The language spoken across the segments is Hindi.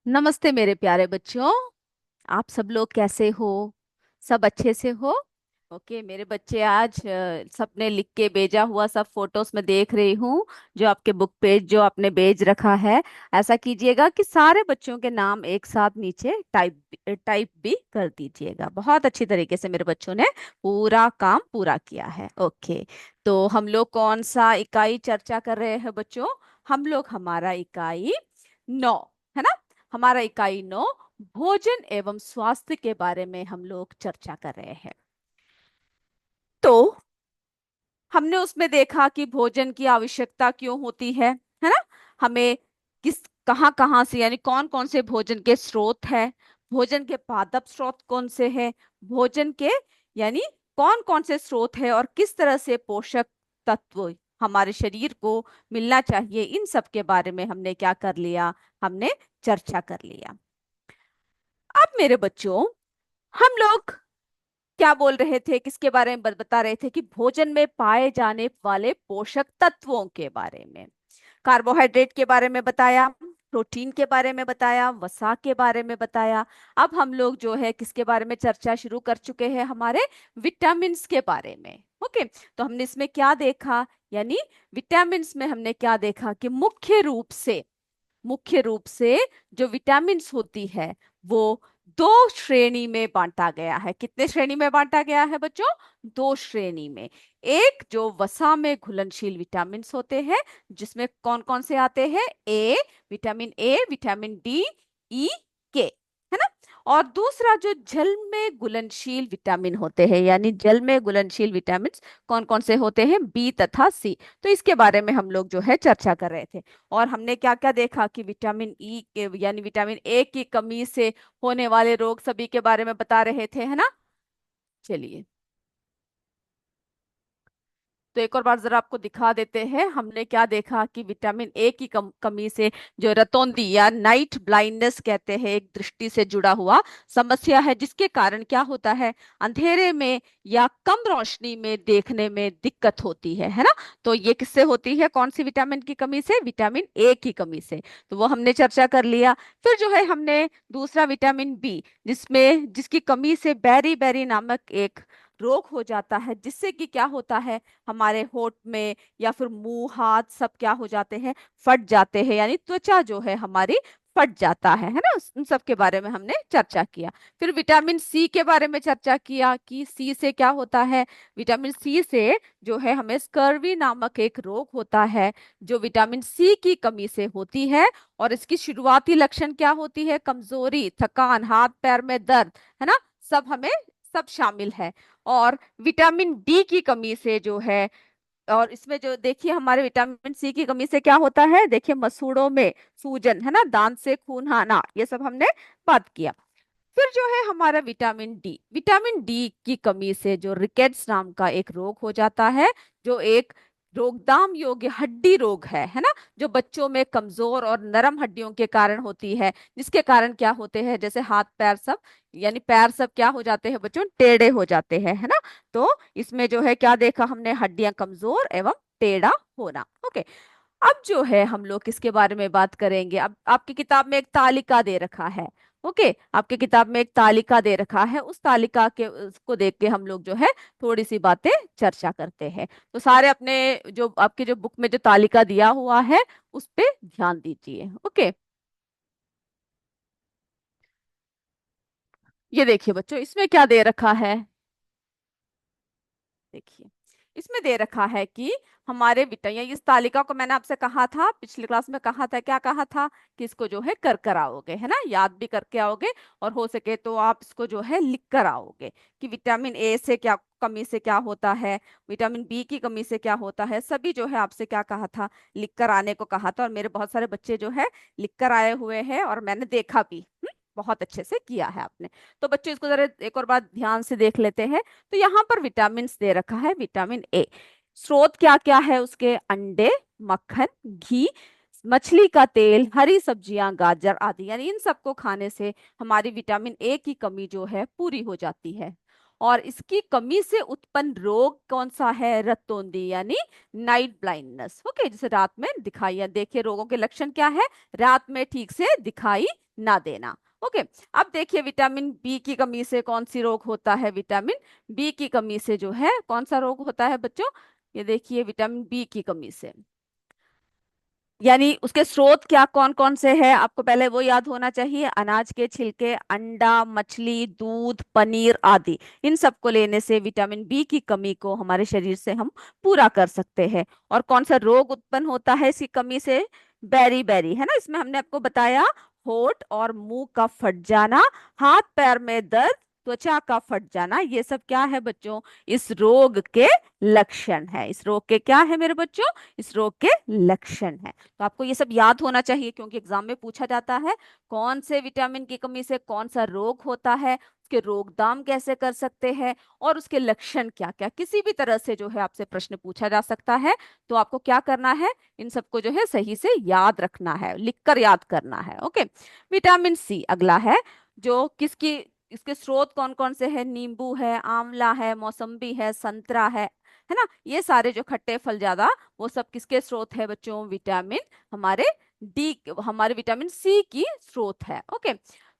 नमस्ते मेरे प्यारे बच्चों। आप सब लोग कैसे हो? सब अच्छे से हो? ओके, मेरे बच्चे आज सबने लिख के भेजा हुआ सब फोटोज में देख रही हूँ, जो आपके बुक पेज जो आपने भेज रखा है। ऐसा कीजिएगा कि सारे बच्चों के नाम एक साथ नीचे टाइप भी कर दीजिएगा। बहुत अच्छी तरीके से मेरे बच्चों ने पूरा काम पूरा किया है। ओके, तो हम लोग कौन सा इकाई चर्चा कर रहे हैं बच्चों? हम लोग हमारा इकाई 9, है ना? हमारा इकाई 9 भोजन एवं स्वास्थ्य के बारे में हम लोग चर्चा कर रहे हैं। तो हमने उसमें देखा कि भोजन की आवश्यकता क्यों होती है ना? हमें किस कहाँ से, यानी कौन कौन से भोजन के स्रोत है, भोजन के पादप स्रोत कौन से हैं, भोजन के यानी कौन कौन से स्रोत है और किस तरह से पोषक तत्व हमारे शरीर को मिलना चाहिए, इन सब के बारे में हमने क्या कर लिया, हमने चर्चा कर लिया। अब मेरे बच्चों, हम लोग क्या बोल रहे थे, किसके बारे में बता रहे थे कि भोजन में पाए जाने वाले पोषक तत्वों के बारे में। कार्बोहाइड्रेट के बारे में बताया, प्रोटीन के बारे में बताया, वसा के बारे में बताया। अब हम लोग जो है किसके बारे में चर्चा शुरू कर चुके हैं, हमारे विटामिन के बारे में। ओके, तो हमने इसमें क्या देखा, यानी विटामिन में हमने क्या देखा कि मुख्य रूप से जो विटामिन्स होती है वो दो श्रेणी में बांटा गया है। कितने श्रेणी में बांटा गया है बच्चों? दो श्रेणी में। एक जो वसा में घुलनशील विटामिन्स होते हैं, जिसमें कौन कौन से आते हैं, ए, विटामिन डी, ई, के, है ना? और दूसरा जो जल में घुलनशील विटामिन होते हैं, यानी जल में घुलनशील विटामिन कौन कौन से होते हैं, बी तथा सी। तो इसके बारे में हम लोग जो है चर्चा कर रहे थे। और हमने क्या क्या देखा कि विटामिन ई के यानी विटामिन ए की कमी से होने वाले रोग सभी के बारे में बता रहे थे, है ना? चलिए, तो एक और बार जरा आपको दिखा देते हैं। हमने क्या देखा कि विटामिन ए की कमी से जो रतौंधी या नाइट ब्लाइंडनेस कहते हैं, एक दृष्टि से जुड़ा हुआ समस्या है, जिसके कारण क्या होता है, अंधेरे में या कम रोशनी में देखने में दिक्कत होती है ना? तो ये किससे होती है, कौन सी विटामिन की कमी से? विटामिन ए की कमी से। तो वो हमने चर्चा कर लिया। फिर जो है हमने दूसरा विटामिन बी, जिसकी कमी से बेरी बेरी नामक एक रोग हो जाता है, जिससे कि क्या होता है, हमारे होठ में या फिर मुंह हाथ सब क्या हो जाते हैं, फट जाते हैं, यानी त्वचा जो है हमारी फट जाता है ना? उन सब के बारे में हमने चर्चा किया। फिर विटामिन सी के बारे में चर्चा किया कि सी से क्या होता है। विटामिन सी से जो है हमें स्कर्वी नामक एक रोग होता है, जो विटामिन सी की कमी से होती है। और इसकी शुरुआती लक्षण क्या होती है, कमजोरी, थकान, हाथ पैर में दर्द, है ना? सब शामिल है। और विटामिन डी की कमी से जो है, और इसमें जो देखिए हमारे विटामिन सी की कमी से क्या होता है, देखिए मसूड़ों में सूजन, है ना, दांत से खून आना, ये सब हमने बात किया। फिर जो है हमारा विटामिन डी की कमी से जो रिकेट्स नाम का एक रोग हो जाता है, जो एक रोकथाम योग्य हड्डी रोग है ना? जो बच्चों में कमजोर और नरम हड्डियों के कारण होती है, जिसके कारण क्या होते हैं, जैसे हाथ पैर सब, यानी पैर सब क्या हो जाते हैं बच्चों, टेढ़े हो जाते हैं, है ना? तो इसमें जो है क्या देखा हमने, हड्डियां कमजोर एवं टेढ़ा होना। ओके, अब जो है हम लोग किसके बारे में बात करेंगे, अब आपकी किताब में एक तालिका दे रखा है। ओके, आपकी किताब में एक तालिका दे रखा है, उस तालिका के उसको देख के हम लोग जो है थोड़ी सी बातें चर्चा करते हैं। तो सारे अपने जो आपके जो बुक में जो तालिका दिया हुआ है उस पे ध्यान दीजिए। ओके, ये देखिए बच्चों, इसमें क्या दे रखा है, देखिए इसमें दे रखा है कि हमारे विटामिन, इस तालिका को मैंने आपसे कहा था पिछली क्लास में, कहा था, क्या कहा था, कि इसको जो है कर कर आओगे, है ना, याद भी करके आओगे, और हो सके तो आप इसको जो है लिख कर आओगे कि विटामिन ए से क्या कमी से क्या होता है, विटामिन बी की कमी से क्या होता है, सभी जो है आपसे क्या कहा था, लिख कर आने को कहा था। और मेरे बहुत सारे बच्चे जो है लिख कर आए हुए हैं, और मैंने देखा भी। बहुत अच्छे से किया है आपने। तो बच्चों इसको जरा एक और बार ध्यान से देख लेते हैं। तो यहाँ पर विटामिन दे रखा है, विटामिन ए स्रोत क्या क्या है उसके, अंडे, मक्खन, घी, मछली का तेल, हरी सब्जियां, गाजर आदि, यानी इन सबको खाने से हमारी विटामिन ए की कमी जो है पूरी हो जाती है। और इसकी कमी से उत्पन्न रोग कौन सा है, रतौंधी यानी नाइट ब्लाइंडनेस। ओके, जैसे रात में दिखाई, या देखिए रोगों के लक्षण क्या है, रात में ठीक से दिखाई ना देना। ओके। अब देखिए विटामिन बी की कमी से कौन सी रोग होता है। विटामिन बी की कमी से जो है कौन सा रोग होता है बच्चों, ये देखिए विटामिन बी की कमी से, यानी उसके स्रोत क्या कौन कौन से हैं, आपको पहले वो याद होना चाहिए। अनाज के छिलके, अंडा, मछली, दूध, पनीर आदि, इन सबको लेने से विटामिन बी की कमी को हमारे शरीर से हम पूरा कर सकते हैं। और कौन सा रोग उत्पन्न होता है इसकी कमी से, बेरी बेरी, है ना। इसमें हमने आपको बताया होठ और मुंह का फट जाना, हाथ पैर में दर्द, त्वचा का फट जाना, ये सब क्या है बच्चों, इस रोग के लक्षण है। इस रोग के क्या है मेरे बच्चों, इस रोग के लक्षण है। तो आपको ये सब याद होना चाहिए, क्योंकि एग्जाम में पूछा जाता है कौन से विटामिन की कमी से कौन सा रोग होता है, उसके रोकथाम कैसे कर सकते हैं, और उसके लक्षण क्या क्या, किसी भी तरह से जो है आपसे प्रश्न पूछा जा सकता है। तो आपको क्या करना है, इन सबको जो है सही से याद रखना है, लिखकर याद करना है। ओके। विटामिन सी अगला है, जो किसकी, इसके स्रोत कौन कौन से हैं, नींबू है, आंवला है, मौसम्बी है, संतरा है ना। ये सारे जो खट्टे फल ज्यादा, वो सब किसके स्रोत है बच्चों, विटामिन हमारे डी, हमारे विटामिन सी की स्रोत है। ओके।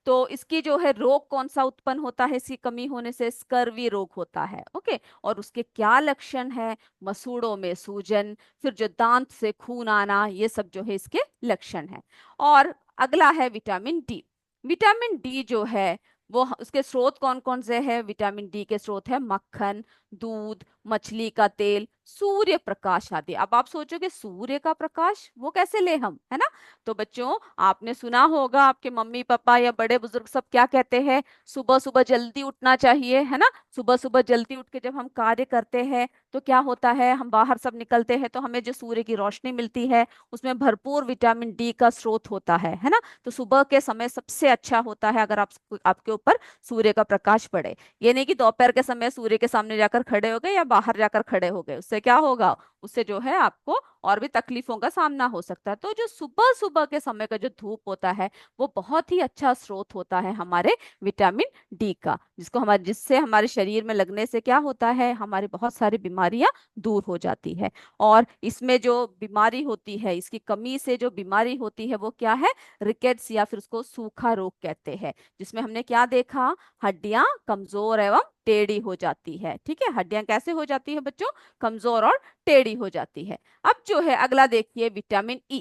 तो इसकी जो है रोग कौन सा उत्पन्न होता है इसकी कमी होने से, स्कर्वी रोग होता है। ओके। और उसके क्या लक्षण है, मसूड़ों में सूजन, फिर जो दांत से खून आना, ये सब जो है इसके लक्षण है। और अगला है विटामिन डी। विटामिन डी जो है वो उसके स्रोत कौन कौन से हैं, विटामिन डी के स्रोत है मक्खन, दूध, मछली का तेल, सूर्य प्रकाश आदि। अब आप सोचोगे सूर्य का प्रकाश वो कैसे ले हम, है ना। तो बच्चों आपने सुना होगा, आपके मम्मी पापा या बड़े बुजुर्ग सब क्या कहते हैं, सुबह सुबह जल्दी उठना चाहिए, है ना। सुबह सुबह जल्दी उठ के जब हम कार्य करते हैं तो क्या होता है, हम बाहर सब निकलते हैं तो हमें जो सूर्य की रोशनी मिलती है उसमें भरपूर विटामिन डी का स्रोत होता है ना। तो सुबह के समय सबसे अच्छा होता है अगर आप, आपके ऊपर सूर्य का प्रकाश पड़े। ये नहीं कि दोपहर के समय सूर्य के सामने जाकर खड़े हो गए या बाहर जाकर खड़े हो गए, उससे क्या होगा, उससे जो है आपको और भी तकलीफों का सामना हो सकता है। तो जो सुबह सुबह के समय का जो धूप होता है वो बहुत ही अच्छा स्रोत होता है हमारे विटामिन डी का, जिसको हमारे, जिससे हमारे शरीर में लगने से क्या होता है, हमारी बहुत सारी बीमारियां दूर हो जाती है। और इसमें जो बीमारी होती है, इसकी कमी से जो बीमारी होती है वो क्या है, रिकेट्स, या फिर उसको सूखा रोग कहते हैं, जिसमें हमने क्या देखा, हड्डियां कमजोर एवं टेढ़ी हो जाती है। ठीक है, हड्डियां कैसे हो जाती है बच्चों, कमजोर और टेढ़ी हो जाती है। अब जो है अगला देखिए विटामिन ई।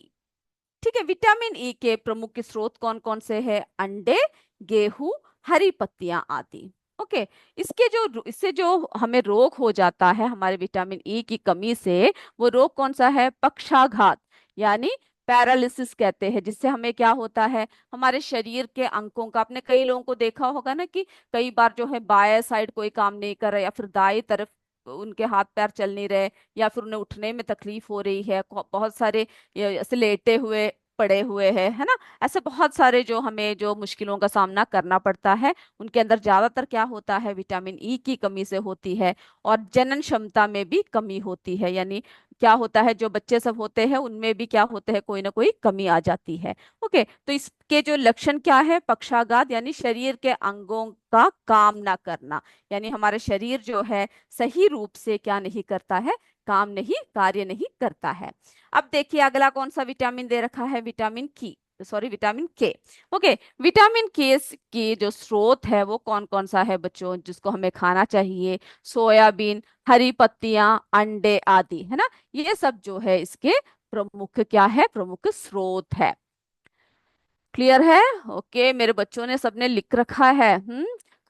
ठीक है, विटामिन ई के प्रमुख स्रोत कौन कौन से हैं, अंडे, गेहूं, हरी पत्तियां आदि। ओके। इससे जो हमें रोग हो जाता है हमारे विटामिन ई की कमी से, वो रोग कौन सा है, पक्षाघात, यानी पैरालिसिस कहते हैं, जिससे हमें क्या होता है, हमारे शरीर के अंगों का, आपने कई लोगों को देखा होगा ना कि कई बार जो है बाएं साइड कोई काम नहीं कर रहा, या फिर दाएं तरफ उनके हाथ पैर चल नहीं रहे, या फिर उन्हें उठने में तकलीफ हो रही है, बहुत सारे ये ऐसे लेटे हुए पड़े हुए हैं, है ना। ऐसे बहुत सारे जो हमें जो मुश्किलों का सामना करना पड़ता है, उनके अंदर ज्यादातर क्या होता है, विटामिन ई की कमी से होती है। और जनन क्षमता में भी कमी होती है, यानी क्या होता है, जो बच्चे सब होते हैं उनमें भी क्या होते हैं, कोई ना कोई कमी आ जाती है। ओके। तो इसके जो लक्षण क्या है, पक्षाघात, यानी शरीर के अंगों का काम ना करना, यानी हमारे शरीर जो है सही रूप से क्या नहीं करता है, काम नहीं, कार्य नहीं करता है। अब देखिए अगला कौन सा विटामिन दे रखा है, विटामिन की, सॉरी विटामिन के। ओके। विटामिन के की जो स्रोत है वो कौन कौन सा है बच्चों, जिसको हमें खाना चाहिए, सोयाबीन, हरी पत्तियां, अंडे आदि, है ना। ये सब जो है इसके प्रमुख क्या है, प्रमुख स्रोत है। क्लियर है। ओके, मेरे बच्चों ने सबने लिख रखा है।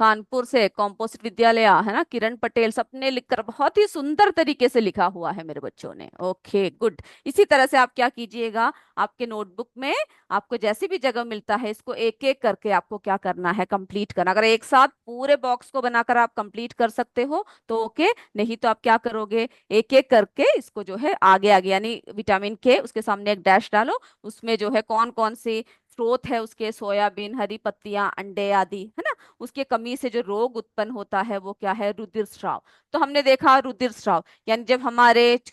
कानपुर से कॉम्पोजिट विद्यालय, है ना, किरण पटेल, सबने लिखकर बहुत ही सुंदर तरीके से लिखा हुआ है मेरे बच्चों ने। Okay good. इसी तरह से आप क्या कीजिएगा, आपके नोटबुक में आपको जैसी भी जगह मिलता है इसको एक एक करके आपको क्या करना है, कंप्लीट करना। अगर एक साथ पूरे बॉक्स को बनाकर आप कंप्लीट कर सकते हो तो ओके, नहीं तो आप क्या करोगे, एक एक करके इसको जो है आगे आगे, यानी विटामिन के उसके सामने एक डैश डालो, उसमें जो है कौन कौन से स्रोत है उसके, सोयाबीन, हरी पत्तियां, अंडे आदि, है ना। उसके कमी से जो रोग उत्पन्न होता है वो क्या है, रुधिर स्राव। तो हमने देखा रुधिर स्राव, यानी जब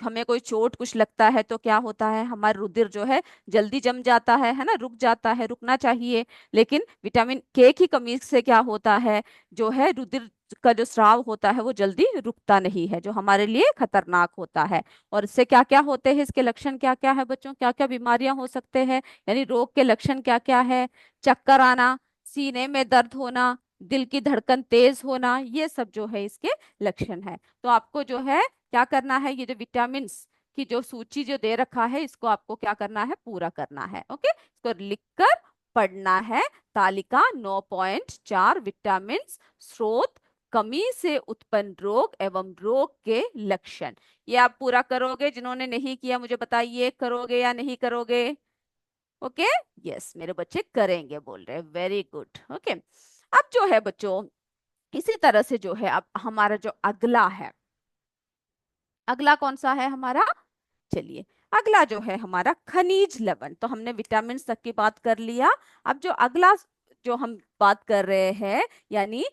हमें कोई चोट कुछ लगता है तो क्या होता है, हमारा रुधिर जो है जल्दी जम जाता है ना, रुक जाता है, रुकना चाहिए। लेकिन विटामिन के की कमी से क्या होता है, जो है रुधिर का जो स्राव होता है वो जल्दी रुकता नहीं है, जो हमारे लिए खतरनाक होता है। और इससे क्या क्या होते हैं, इसके लक्षण क्या क्या है बच्चों, क्या क्या बीमारियां हो सकते हैं, यानी रोग के लक्षण क्या क्या है? चक्कर आना, सीने में दर्द होना, दिल की धड़कन तेज होना, ये सब जो है इसके लक्षण है। तो आपको जो है क्या करना है, ये जो विटामिन की जो सूची जो दे रखा है इसको आपको क्या करना है, पूरा करना है। ओके, इसको लिखकर पढ़ना है। तालिका 9.4 विटामिन स्रोत, कमी से उत्पन्न रोग एवं रोग के लक्षण। ये आप पूरा करोगे? जिन्होंने नहीं किया मुझे बताइए, करोगे या नहीं करोगे? ओके, यस, मेरे बच्चे करेंगे बोल रहे हैं, वेरी गुड। ओके, अब जो है बच्चों, इसी तरह से जो है अब हमारा जो अगला है, अगला कौन सा है हमारा? चलिए, अगला जो है हमारा खनिज लवण। तो हमने विटामिन तक की बात कर लिया। अब जो अगला जो हम बात कर रहे हैं, यानी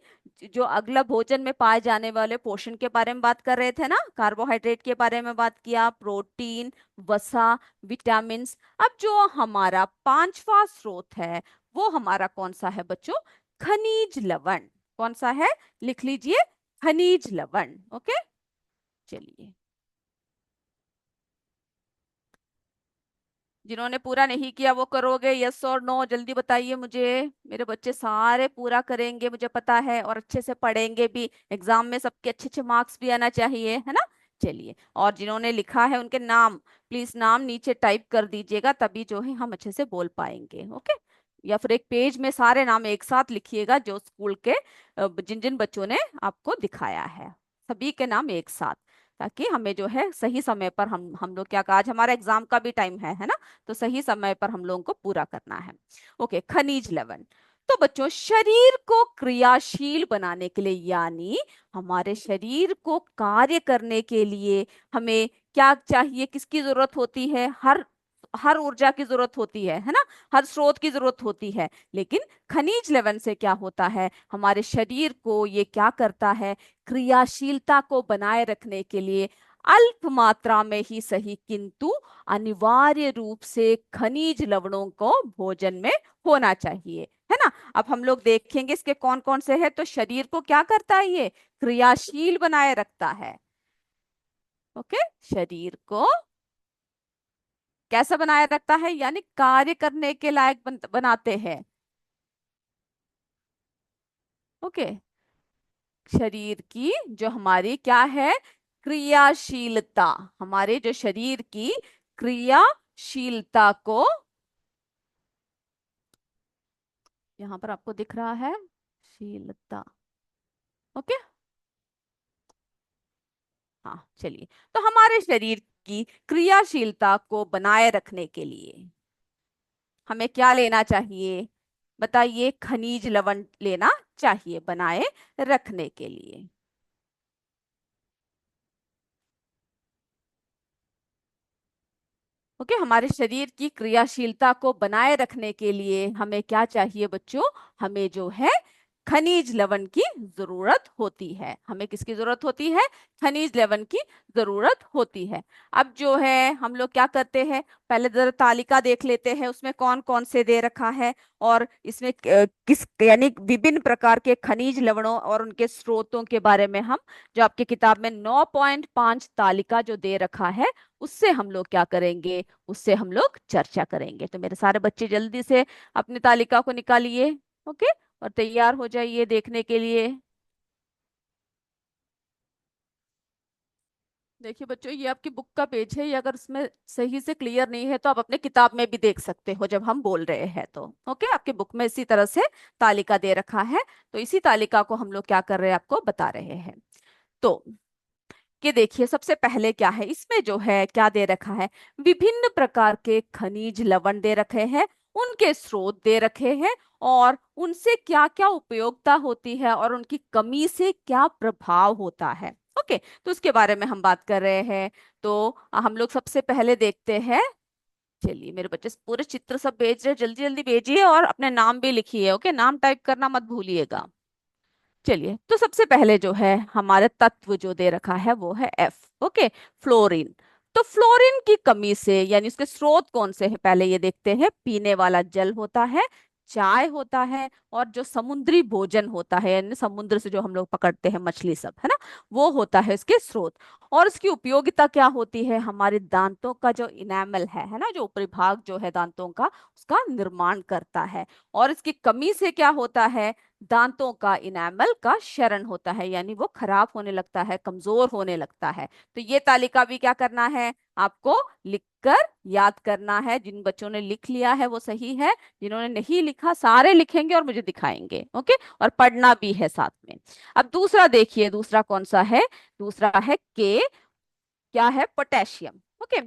जो अगला भोजन में पाए जाने वाले पोषण के बारे में बात कर रहे थे ना, कार्बोहाइड्रेट के बारे में बात किया, प्रोटीन, वसा, विटामिन। अब जो हमारा पांचवा स्रोत है वो हमारा कौन सा है बच्चों? खनिज लवण। कौन सा है? लिख लीजिए, खनिज लवण। ओके, चलिए, जिन्होंने पूरा नहीं किया वो करोगे? यस और नो, जल्दी बताइए मुझे। मेरे बच्चे सारे पूरा करेंगे मुझे पता है, और अच्छे से पढ़ेंगे भी। एग्जाम में सबके अच्छे अच्छे मार्क्स भी आना चाहिए, है ना? चलिए, और जिन्होंने लिखा है उनके नाम, प्लीज नाम नीचे टाइप कर दीजिएगा, तभी जो है हम अच्छे से बोल पाएंगे। ओके, या फिर एक पेज में सारे नाम एक साथ लिखिएगा, जो स्कूल के जिन जिन बच्चों ने आपको दिखाया है, सभी के नाम एक साथ, ताकि हमें जो है सही समय पर हम लोग क्या, आज हमारा एग्जाम का भी टाइम है ना, तो सही समय पर हम लोगों को पूरा करना है। ओके, खनिज लवण। तो बच्चों, शरीर को क्रियाशील बनाने के लिए, यानी हमारे शरीर को कार्य करने के लिए हमें क्या चाहिए, किसकी जरूरत होती है? हर हर ऊर्जा की जरूरत होती है ना, हर स्रोत की जरूरत होती है। लेकिन खनिज लवण से क्या होता है, हमारे शरीर को ये क्या करता है, क्रियाशीलता को बनाए रखने के लिए अल्प मात्रा में ही सही, किंतु अनिवार्य रूप से खनिज लवणों को भोजन में होना चाहिए, है ना? अब हम लोग देखेंगे इसके कौन कौन से हैं। तो शरीर को क्या करता है, ये क्रियाशील बनाए रखता है। ओके, शरीर को कैसा बनाए रखता है, यानी कार्य करने के लायक बनाते हैं। ओके, शरीर की जो हमारी क्या है, क्रियाशीलता, हमारे जो शरीर की क्रियाशीलता को, यहाँ पर आपको दिख रहा है शीलता। ओके, हाँ, चलिए, तो हमारे शरीर की क्रियाशीलता को बनाए रखने के लिए हमें क्या लेना चाहिए? बताइए, खनिज लवण लेना चाहिए बनाए रखने के लिए। ओके, हमारे शरीर की क्रियाशीलता को बनाए रखने के लिए हमें क्या चाहिए बच्चों? हमें जो है खनिज लवण की जरूरत होती है। हमें किसकी जरूरत होती है? खनिज लवण की जरूरत होती है। अब जो है हम लोग क्या करते हैं, पहले जरा तालिका देख लेते हैं, उसमें कौन कौन से दे रखा है, और इसमें किस, यानी विभिन्न प्रकार के खनिज लवणों और उनके स्रोतों के बारे में हम, जो आपकी किताब में 9.5 तालिका जो दे रखा है, उससे हम लोग क्या करेंगे, उससे हम लोग चर्चा करेंगे। तो मेरे सारे बच्चे जल्दी से अपनी तालिका को निकालिए। ओके, और तैयार हो जाइए देखने के लिए। देखिए बच्चों, ये आपकी बुक का पेज है, ये अगर इसमें सही से क्लियर नहीं है तो आप अपने किताब में भी देख सकते हो जब हम बोल रहे हैं तो। ओके, आपके बुक में इसी तरह से तालिका दे रखा है, तो इसी तालिका को हम लोग क्या कर रहे हैं, आपको बता रहे हैं। तो कि देखिए, सबसे पहले क्या है इसमें, जो है क्या दे रखा है, विभिन्न प्रकार के खनिज लवण दे रखे हैं, उनके स्रोत दे रखे हैं, और उनसे क्या क्या उपयोगिता होती है, और उनकी कमी से क्या प्रभाव होता है। ओके, तो उसके बारे में हम बात कर रहे हैं। तो हम लोग सबसे पहले देखते हैं। चलिए, मेरे बच्चे पूरे चित्र सब भेज रहे हैं, जल्दी जल्दी भेजिए, और अपने नाम भी लिखिए। ओके, नाम टाइप करना मत भूलिएगा। चलिए, तो सबसे पहले जो है हमारे तत्व जो दे रखा है वो है एफ। Okay, fluorine. तो फ्लोरीन की कमी से, यानी उसके स्रोत कौन से हैं, पहले ये देखते हैं। पीने वाला जल होता है, चाय होता है, और जो समुद्री भोजन होता है यानी समुद्र से जो हम लोग पकड़ते हैं मछली सब, है ना, वो होता है इसके स्रोत। और इसकी उपयोगिता क्या होती है? हमारे दांतों का जो इनेमल है ना, जो ऊपरी भाग जो है दांतों का, उसका निर्माण करता है। और इसकी कमी से क्या होता है? दांतों का इनेमल का क्षरण होता है, यानी वो खराब होने लगता है, कमजोर होने लगता है। तो ये तालिका भी क्या करना है आपको? लिखकर याद करना है। जिन बच्चों ने लिख लिया है वो सही है, जिन्होंने नहीं लिखा सारे लिखेंगे और मुझे दिखाएंगे। ओके, और पढ़ना भी है साथ में। अब दूसरा देखिए, दूसरा कौन सा है? दूसरा है के, क्या है? पोटेशियम। ओके,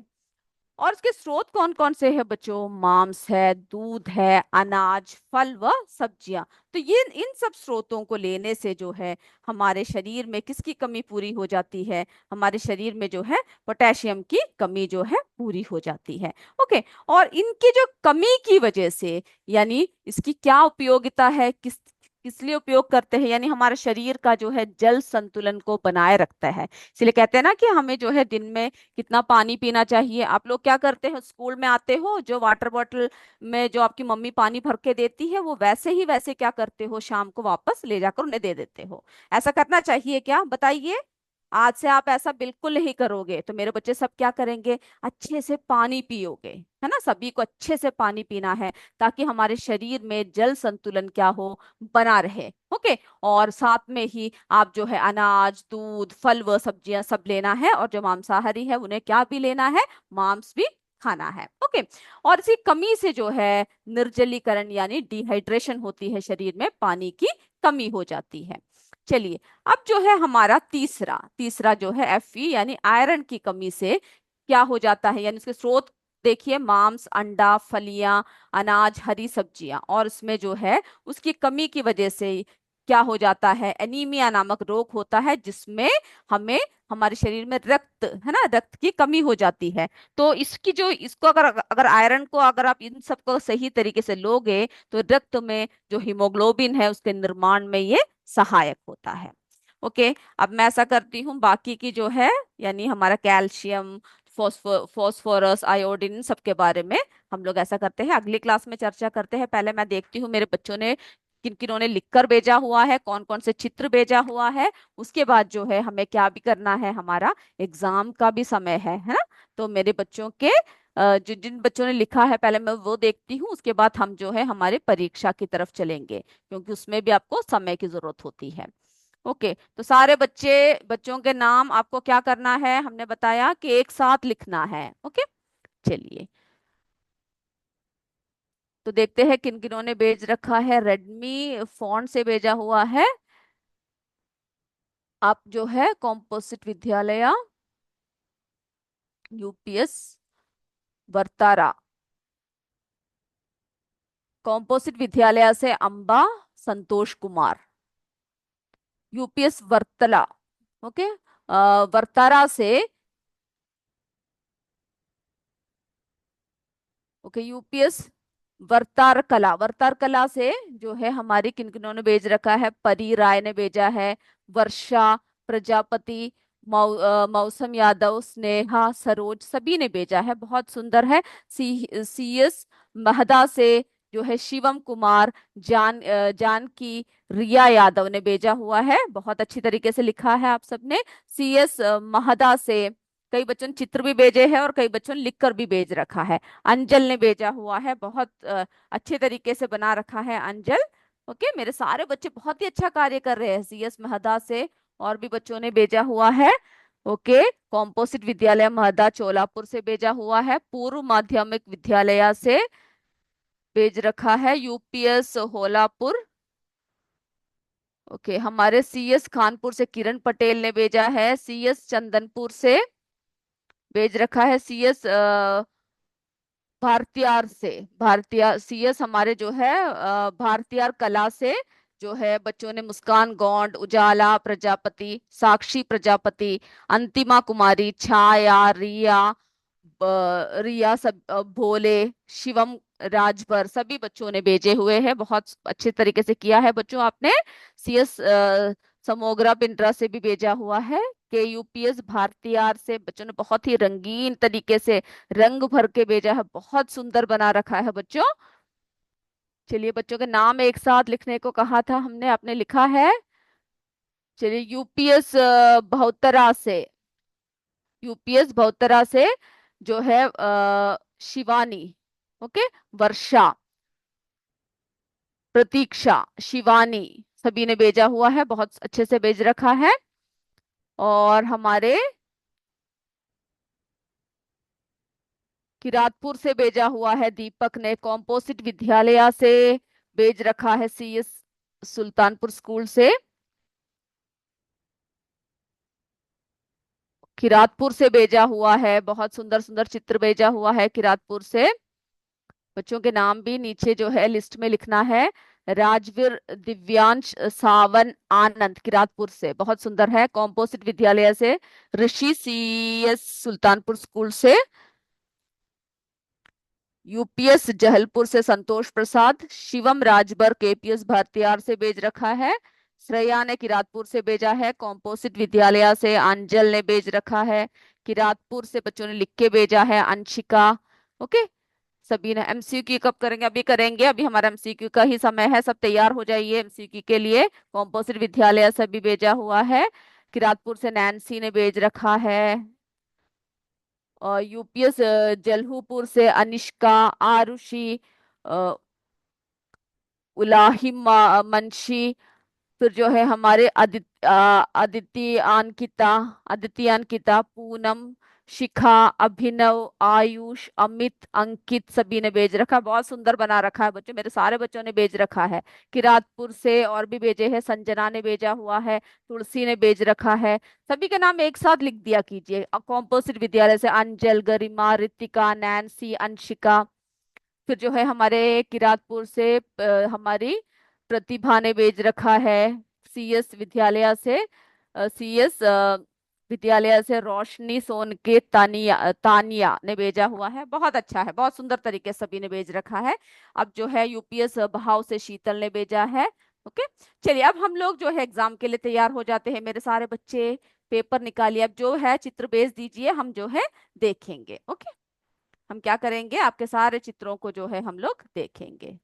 और इसके स्रोत कौन कौन से हैं बच्चों? मांस है, दूध है, अनाज, फल व सब्जियां। तो ये इन सब स्रोतों को लेने से जो है हमारे शरीर में किसकी कमी पूरी हो जाती है? हमारे शरीर में जो है पोटेशियम की कमी जो है पूरी हो जाती है। ओके, और इनकी जो कमी की वजह से, यानी इसकी क्या उपयोगिता है, किस किस लिए उपयोग करते हैं, यानी हमारे शरीर का जो है जल संतुलन को बनाए रखता है। इसलिए कहते हैं ना कि हमें जो है दिन में कितना पानी पीना चाहिए। आप लोग क्या करते हो? स्कूल में आते हो, जो वाटर बॉटल में जो आपकी मम्मी पानी भर के देती है, वो वैसे ही वैसे क्या करते हो? शाम को वापस ले जाकर उन्हें दे देते हो। ऐसा करना चाहिए क्या, बताइए? आज से आप ऐसा बिल्कुल नहीं करोगे तो मेरे बच्चे सब क्या करेंगे? अच्छे से पानी पियोगे, है ना? सभी को अच्छे से पानी पीना है, ताकि हमारे शरीर में जल संतुलन क्या हो? बना रहे। ओके, और साथ में ही आप जो है अनाज, दूध, फल व सब्जियां सब लेना है, और जो मांसाहारी है उन्हें क्या भी लेना है? मांस भी खाना है। ओके, और इसी कमी से जो है निर्जलीकरण यानी डिहाइड्रेशन होती है, शरीर में पानी की कमी हो जाती है। चलिए, अब जो है हमारा तीसरा तीसरा जो है Fe यानी आयरन की कमी से क्या हो जाता है, यानी उसके स्रोत देखिए, मांस, अंडा, फलियां, अनाज, हरी सब्जियां। और इसमें जो है उसकी कमी की वजह से क्या हो जाता है? एनीमिया नामक रोग होता है, जिसमें हमें हमारे शरीर में रक्त, है ना, रक्त की कमी हो जाती है। तो इसकी जो इसको अगर अगर आयरन को अगर आप इन सबको सही तरीके से लोगे, तो रक्त में जो हीमोग्लोबिन है उसके निर्माण में ये सहायक होता है। ओके, अब मैं ऐसा करती हूँ, बाकी की जो है यानी हमारा कैल्शियम, फॉस्फोरस, आयोडीन, इन सब के बारे में हम लोग ऐसा करते हैं अगली क्लास में चर्चा करते हैं। पहले मैं देखती हूँ मेरे बच्चों ने किन किनों ने लिखकर भेजा हुआ है, कौन कौन से चित्र भेजा हुआ है। उसके बाद जो है हमें क्या भी करना है, हमारा एग्जाम का भी समय है ना? तो मेरे बच्चों के जो जिन बच्चों ने लिखा है पहले मैं वो देखती हूँ, उसके बाद हम जो है हमारे परीक्षा की तरफ चलेंगे, क्योंकि उसमें भी आपको समय की जरूरत होती है। ओके, तो सारे बच्चों के नाम आपको क्या करना है, हमने बताया कि एक साथ लिखना है। ओके, चलिए, तो देखते हैं किन किनों ने भेज रखा है। रेडमी फॉन्ट से भेजा हुआ है। आप जो है कॉम्पोजिट विद्यालय, यूपीएस वर्तारा, कॉम्पोजिट विद्यालय से अंबा संतोष कुमार, यूपीएस वर्तला। ओके, वर्तारा से, ओके, यूपीएस वर्तार कला से जो है हमारी किन किन्हों ने भेज रखा है? परी राय ने भेजा है, वर्षा प्रजापति, मौसम यादव, स्नेहा, सरोज, सभी ने भेजा है। बहुत सुंदर है। सीएस महदा से जो है शिवम कुमार, जानकी, रिया यादव ने भेजा हुआ है। बहुत अच्छी तरीके से लिखा है आप सबने। सीएस महदा से कई बच्चों ने चित्र भी भेजे हैं और कई बच्चों ने लिखकर भी भेज रखा है। अंजल ने भेजा हुआ है, बहुत अच्छे तरीके से बना रखा है अंजल। ओके, मेरे सारे बच्चे बहुत ही अच्छा कार्य कर रहे हैं। सीएस महदा से और भी बच्चों ने भेजा हुआ है। ओके, कॉम्पोजिट विद्यालय महदा चोलापुर से भेजा हुआ है। पूर्व माध्यमिक विद्यालय से भेज रखा है, यूपीएस होलापुर। ओके, हमारे सीएस खानपुर से किरण पटेल ने भेजा है। सीएस चंदनपुर से भेज रखा है। सीएस भारतीयार से, भारतीय सीएस हमारे जो है भारतीयार कला से जो है बच्चों ने मुस्कान गौंड, उजाला प्रजापति, साक्षी प्रजापति, अंतिमा कुमारी, छाया, रिया सब, भोले, शिवम, राजभर, सभी बच्चों ने भेजे हुए हैं। बहुत अच्छे तरीके से किया है बच्चों आपने। सीएस समोग्रा पिंडरा से भी भेजा हुआ है। के यूपीएस भारतीयार से बच्चों ने बहुत ही रंगीन तरीके से रंग भर के भेजा है, बहुत सुंदर बना रखा है बच्चों। चलिए, बच्चों के नाम एक साथ लिखने को कहा था हमने, आपने लिखा है। चलिए, यूपीएस बहुतरा से, यूपीएस बहुतरा से जो है शिवानी, ओके, वर्षा, प्रतीक्षा, शिवानी, सभी ने भेजा हुआ है, बहुत अच्छे से भेज रखा है। और हमारे किरातपुर से भेजा हुआ है दीपक ने, कॉम्पोजिट विद्यालय से भेज रखा है, सीएस सुल्तानपुर स्कूल से। किरातपुर से भेजा हुआ है, बहुत सुंदर सुंदर चित्र भेजा हुआ है किरातपुर से। बच्चों के नाम भी नीचे जो है लिस्ट में लिखना है। राजवीर, दिव्यांश, सावन, आनंद, किरातपुर से, बहुत सुंदर है, कॉम्पोजिट विद्यालय से। ऋषि, सीएस सुल्तानपुर स्कूल से। यूपीएस जहलपुर से संतोष प्रसाद। शिवम राजभर केपीएस भारतीयार से भेज रखा है। श्रेया ने किरातपुर से भेजा है, कॉम्पोजिट विद्यालय से। अंजल ने भेज रखा है, किरातपुर से बच्चों ने लिख के भेजा है। अंशिका, ओके। सभी ने एमसीक्यू कब करेंगे? अभी करेंगे, अभी हमारा एमसीक्यू का ही समय है, सब तैयार हो जाइए एमसीक्यू के लिए। कॉम्पोजिट विद्यालय से भी भेजा हुआ है। किरातपुर से नैन्सी ने भेज रखा है। और यूपीएस जलहूपुर से अनिष्का, आरुषि, अ, उलाहिमा, मनशी, फिर जो है हमारे अदिति, अंकिता, अदिति, अंकिता, पूनम, शिखा, अभिनव, आयुष, अमित, अंकित, सभी ने भेज रखा, बहुत सुंदर बना रखा है बच्चों, मेरे सारे बच्चों ने भेज रखा है। किरातपुर से और भी भेजे हैं, संजना ने भेजा हुआ है, तुलसी ने भेज रखा है। सभी के नाम एक साथ लिख दिया कीजिए। कॉम्पोजिट विद्यालय से अंजल, गरिमा, रितिका, नैन्सी, अंशिका। फिर जो है हमारे किरातपुर से हमारी प्रतिभा ने भेज रखा है, सीएस विद्यालय से। सीएस विद्यालय से रोशनी, सोनके, तानिया, तानिया ने भेजा हुआ है, बहुत अच्छा है, बहुत सुंदर तरीके से सभी ने भेज रखा है। अब जो है यूपीएस बहाव से शीतल ने भेजा है, ओके। चलिए, अब हम लोग जो है एग्जाम के लिए तैयार हो जाते हैं, मेरे सारे बच्चे पेपर निकालिए, अब जो है चित्र भेज दीजिए, हम जो है देखेंगे, ओके। हम क्या करेंगे, आपके सारे चित्रों को जो है हम लोग देखेंगे।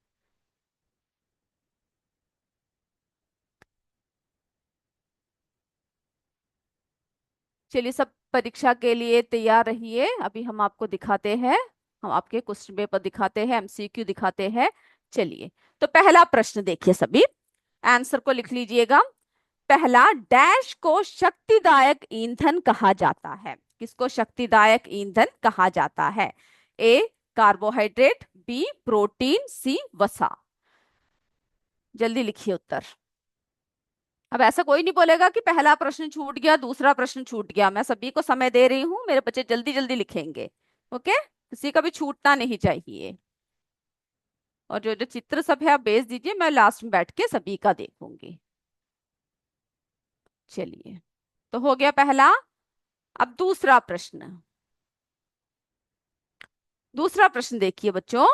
चलिए, सब परीक्षा के लिए तैयार रहिए, अभी हम आपको दिखाते हैं, हम आपके क्वेश्चन पेपर दिखाते हैं, एमसीक्यू दिखाते हैं। चलिए, तो पहला प्रश्न देखिए, सभी आंसर को लिख लीजिएगा। पहला, डैश को शक्तिदायक ईंधन कहा जाता है? किसको शक्तिदायक ईंधन कहा जाता है? ए कार्बोहाइड्रेट, बी प्रोटीन, सी वसा। जल्दी लिखिए उत्तर। अब ऐसा कोई नहीं बोलेगा कि पहला प्रश्न छूट गया, दूसरा प्रश्न छूट गया, मैं सभी को समय दे रही हूँ, मेरे बच्चे जल्दी जल्दी लिखेंगे, ओके। किसी का भी छूटना नहीं चाहिए। और जो जो चित्र सब है आप भेज दीजिए, मैं लास्ट में बैठ के सभी का देखूंगी। चलिए, तो हो गया पहला। अब दूसरा प्रश्न, दूसरा प्रश्न देखिए बच्चों।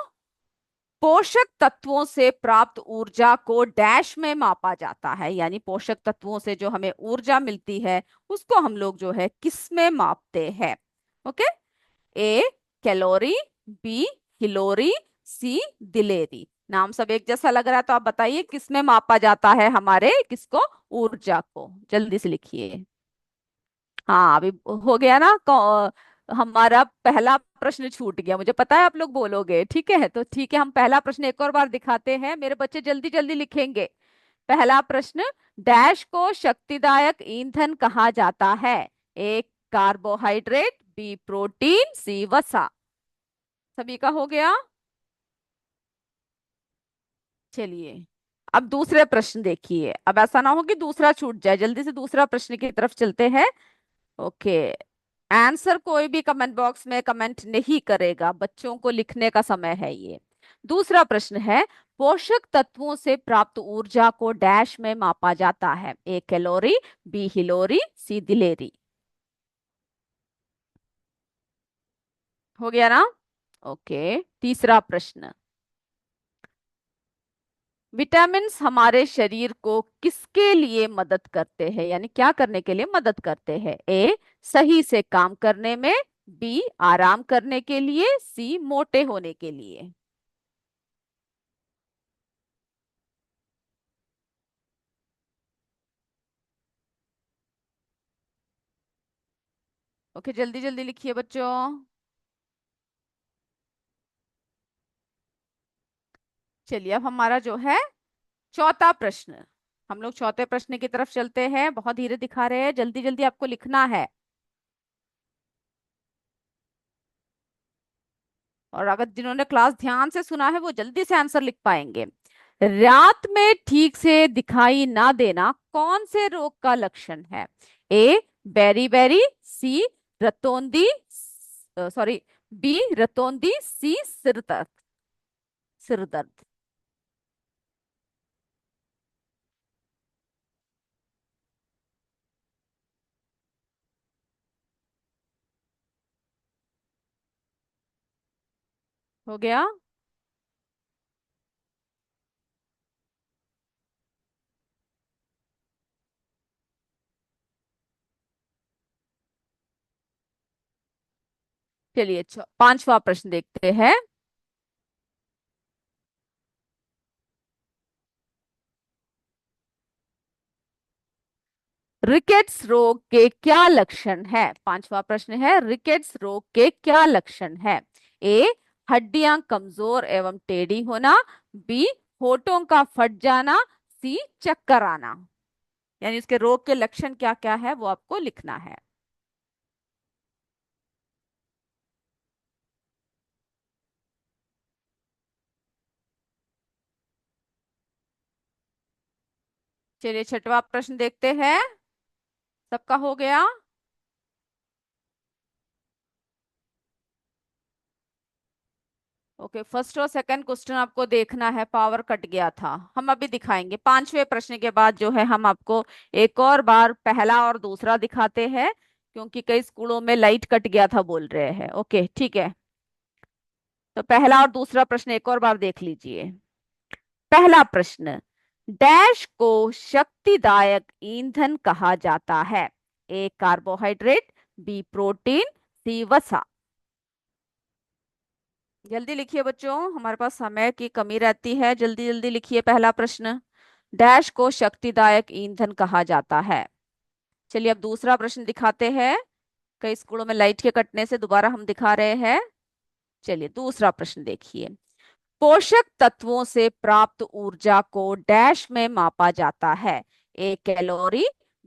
पोषक तत्वों से प्राप्त ऊर्जा को डैश में मापा जाता है, यानी पोषक तत्वों से जो हमें ऊर्जा मिलती है उसको हम लोग जो है किस में मापते हैं? ओके। ए कैलोरी, बी हिलोरी, सी दिलेरी। नाम सब एक जैसा लग रहा है, तो आप बताइए किस में मापा जाता है हमारे किसको? ऊर्जा को, जल्दी से लिखिए। हाँ, अभी हो गया ना, हमारा पहला प्रश्न छूट गया, मुझे पता है आप लोग बोलोगे, ठीक है, तो ठीक है, हम पहला प्रश्न एक और बार दिखाते हैं, मेरे बच्चे जल्दी जल्दी लिखेंगे। पहला प्रश्न, डैश को शक्तिदायक ईंधन कहा जाता है? ए कार्बोहाइड्रेट, बी प्रोटीन, सी वसा। सभी का हो गया। चलिए, अब दूसरे प्रश्न देखिए, अब ऐसा ना हो कि दूसरा छूट जाए, जल्दी से दूसरा प्रश्न की तरफ चलते हैं, ओके। आंसर कोई भी कमेंट बॉक्स में कमेंट नहीं करेगा, बच्चों को लिखने का समय है ये। दूसरा प्रश्न है, पोषक तत्वों से प्राप्त ऊर्जा को डैश में मापा जाता है? ए कैलोरी, बी हिलोरी, सी दिलेरी। हो गया ना? ओके। तीसरा प्रश्न, विटामिन्स हमारे शरीर को किसके लिए मदद करते हैं, यानी क्या करने के लिए मदद करते हैं? ए सही से काम करने में, बी आराम करने के लिए, सी मोटे होने के लिए। ओके, जल्दी जल्दी लिखिए बच्चों। चलिए, अब हमारा जो है चौथा प्रश्न, हम लोग चौथे प्रश्न की तरफ चलते हैं। बहुत धीरे दिखा रहे हैं, जल्दी जल्दी आपको लिखना है। और अगर जिन्होंने क्लास ध्यान से सुना है वो जल्दी से आंसर लिख पाएंगे। रात में ठीक से दिखाई ना देना कौन से रोग का लक्षण है? ए बेरी बेरी, सी रतौंधी, सॉरी, बी रतौंधी, सी सिर दर्द। सिर दर्द। हो गया। चलिए, पांचवा प्रश्न देखते हैं। रिकेट्स रोग के क्या लक्षण है? पांचवा प्रश्न है, रिकेट्स रोग के क्या लक्षण है? ए हड्डियां कमजोर एवं टेढ़ी होना, बी होठों का फट जाना, सी चक्कर आना। यानी इसके रोग के लक्षण क्या क्या है वो आपको लिखना है। चलिए, छठवा प्रश्न देखते हैं। सबका हो गया? ओके, फर्स्ट और सेकंड क्वेश्चन आपको देखना है, पावर कट गया था, हम अभी दिखाएंगे। पांचवें प्रश्न के बाद जो है हम आपको एक और बार पहला और दूसरा दिखाते हैं, क्योंकि कई स्कूलों में लाइट कट गया था बोल रहे हैं। ओके, ठीक है। तो पहला और दूसरा प्रश्न एक और बार देख लीजिए। पहला प्रश्न, डैश को शक्तिदायक ईंधन कहा जाता है? ए कार्बोहाइड्रेट, बी प्रोटीन, सी वसा। जल्दी लिखिए बच्चों, हमारे पास समय की कमी रहती है, जल्दी जल्दी लिखिए। पहला प्रश्न, डैश को शक्तिदायक ईंधन कहा जाता है। चलिए, अब दूसरा प्रश्न दिखाते हैं। कई स्कूलों में लाइट के कटने से दोबारा हम दिखा रहे हैं। चलिए, दूसरा प्रश्न देखिए। पोषक तत्वों से प्राप्त ऊर्जा को डैश में मापा जाता है? ए कैलोरी,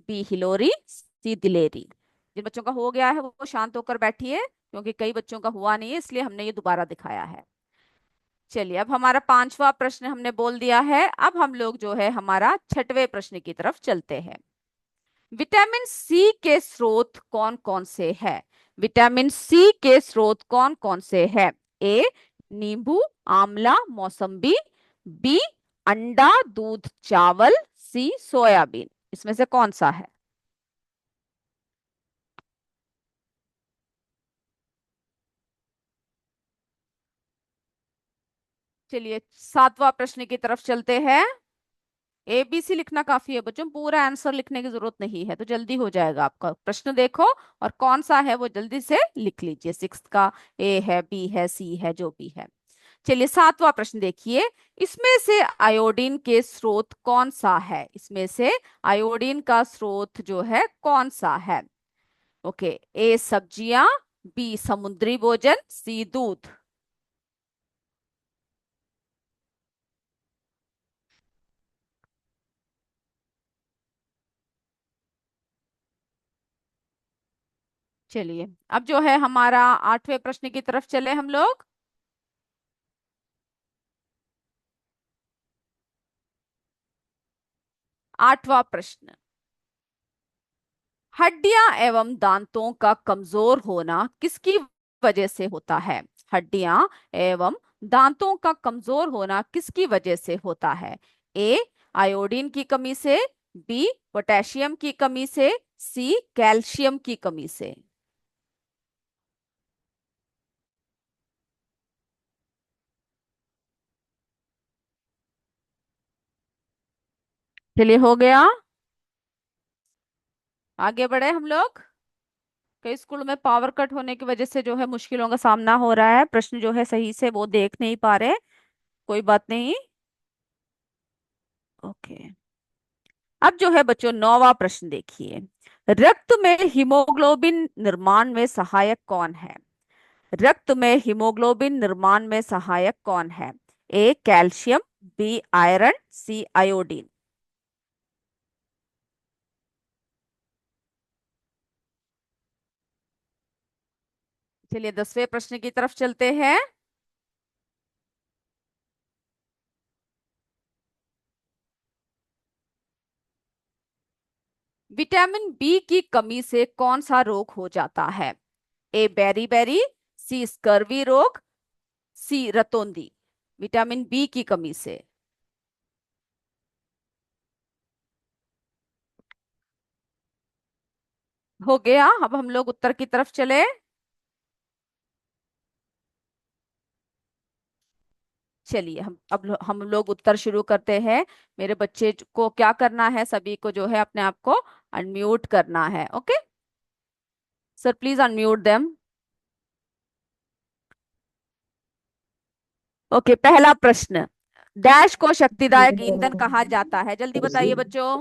बी हिलोरी, सी दिलेरी। जिन बच्चों का हो गया है वो शांत होकर बैठिए, क्योंकि कई बच्चों का हुआ नहीं है, इसलिए हमने ये दोबारा दिखाया है। चलिए, अब हमारा पांचवा प्रश्न हमने बोल दिया है। अब हम लोग जो है हमारा छठवें प्रश्न की तरफ चलते हैं। विटामिन सी के स्रोत कौन कौन से हैं? विटामिन सी के स्रोत कौन कौन से हैं? ए नींबू, आंवला, मौसम्बी, बी अंडा, दूध, चावल, सी सोयाबीन। इसमें से कौन सा है? चलिए, सातवां प्रश्न की तरफ चलते हैं। एबीसी लिखना काफी है बच्चों, पूरा आंसर लिखने की जरूरत नहीं है, तो जल्दी हो जाएगा आपका। प्रश्न देखो और कौन सा है वो जल्दी से लिख लीजिए। सिक्स का ए है, बी है, सी है, जो भी है। चलिए, सातवां प्रश्न देखिए। इसमें से आयोडीन के स्रोत कौन सा है? इसमें से आयोडीन का स्रोत जो है कौन सा है? ओके, ए सब्जियां, बी समुद्री भोजन, सी दूध। चलिए, अब जो है हमारा आठवें प्रश्न की तरफ चले हम लोग। आठवां प्रश्न, हड्डियां एवं दांतों का कमजोर होना किसकी वजह से होता है? हड्डियां एवं दांतों का कमजोर होना किसकी वजह से होता है? ए आयोडीन की कमी से, बी पोटेशियम की कमी से, सी कैल्शियम की कमी से। चलिए, हो गया। आगे बढ़े हम लोग। कई स्कूलों में पावर कट होने की वजह से जो है मुश्किलों का सामना हो रहा है, प्रश्न जो है सही से वो देख नहीं पा रहे। कोई बात नहीं। ओके, अब जो है बच्चों नौवां प्रश्न देखिए। रक्त में हीमोग्लोबिन निर्माण में सहायक कौन है? रक्त में हीमोग्लोबिन निर्माण में सहायक कौन है? A calcium, B iron, C iodine. चलिए 10वें प्रश्न की तरफ चलते हैं। विटामिन बी की कमी से कौन सा रोग हो जाता है? ए बेरी, सी स्कर्वी रोग, सी रतौंधी। विटामिन बी की कमी से। हो गया। अब हम लोग उत्तर की तरफ चले। चलिए हम लोग उत्तर शुरू करते हैं। मेरे बच्चे को क्या करना है, सभी को जो है अपने आप को अनम्यूट करना है। Okay sir, please unmute them. Okay, पहला प्रश्न। डैश को शक्तिदायक ईंधन कहा जाता है? जल्दी बताइए बच्चों।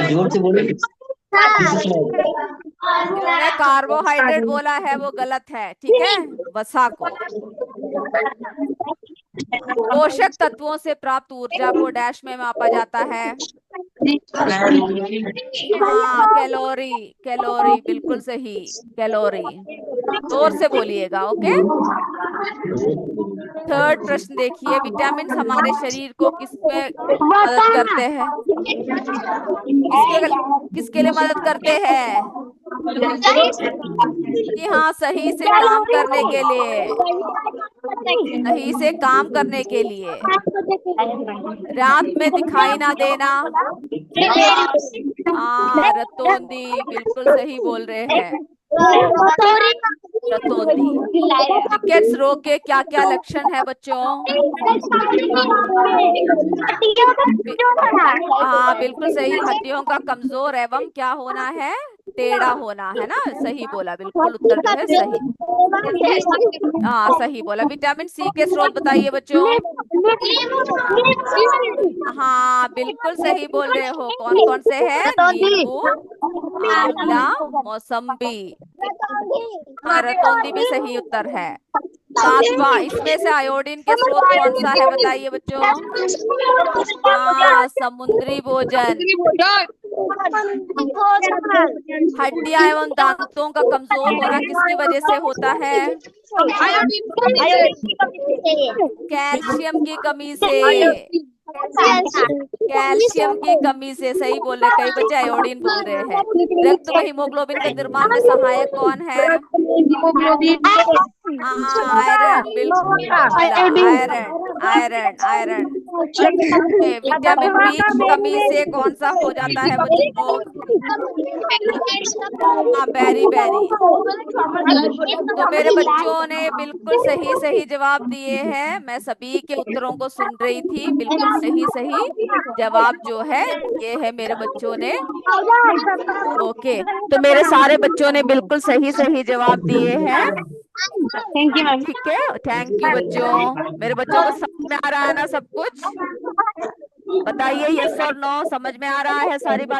जोर से बोलो। जिन्होंने कार्बोहाइड्रेट बोला है वो गलत है, ठीक है। वसा को। पोषक तत्वों से प्राप्त ऊर्जा को डैश में मापा जाता है। हाँ, कैलोरी। कैलोरी बिल्कुल सही। कैलोरी। जोर से बोलिएगा। ओके। थर्ड प्रश्न देखिए, विटामिन हमारे शरीर को किसमें मदद करते हैं? किसके किसके लिए मदद करते हैं? जी हाँ, सही से काम करने के लिए। सही से काम करने के लिए। रात में दिखाई ना देना। हाँ, रतौंधी बिल्कुल सही बोल रहे हैं। रतौंधी। रिकेट्स रोग के क्या क्या लक्षण है बच्चों? हाँ बिल्कुल सही, हड्डियों का कमजोर एवं क्या होना है? टेढ़ा होना है ना। सही बोला, बिल्कुल उत्तर जो है सही। हाँ सही बोला। विटामिन सी के स्रोत बताइए बच्चों। हाँ बिल्कुल सही बोल रहे हो। कौन कौन से हैं? नींबू, आंवला, मौसम्बी। हाँ, रतौंधी भी सही उत्तर है। सातवां, इसमें से आयोडीन के स्रोत कौन सा है बताइए बच्चों। हाँ, समुद्री भोजन। हड्डियां एवं दांतों का कमजोर होना किसकी वजह से होता है? कैल्शियम की कमी से। कैल्शियम की कमी से, सही बोल रहे। कई बच्चे आयोडीन बोल रहे हैं। रक्त में हीमोग्लोबिन के निर्माण में सहायक कौन है? हाँ, आयरन। बिल्कुल बोला, iron iron iron. Vitamin B की कमी से कौन सा हो जाता है बच्चों? हाँ, बेरी बेरी। तो मेरे बच्चों ने बिल्कुल सही सही जवाब दिए हैं। मैं सभी के उत्तरों को सुन रही थी। बिल्कुल सही सही जवाब जो है ये है मेरे बच्चों ने। ओके, तो मेरे सारे बच्चों ने बिल्कुल सही सही जवाब दिए हैं। Thank you ma'am. ठीक है, थैंक यू बच्चों। मेरे बच्चों को समझ में आ रहा है ना सब कुछ? बताइए यस और नो, समझ में आ रहा है सारी बात?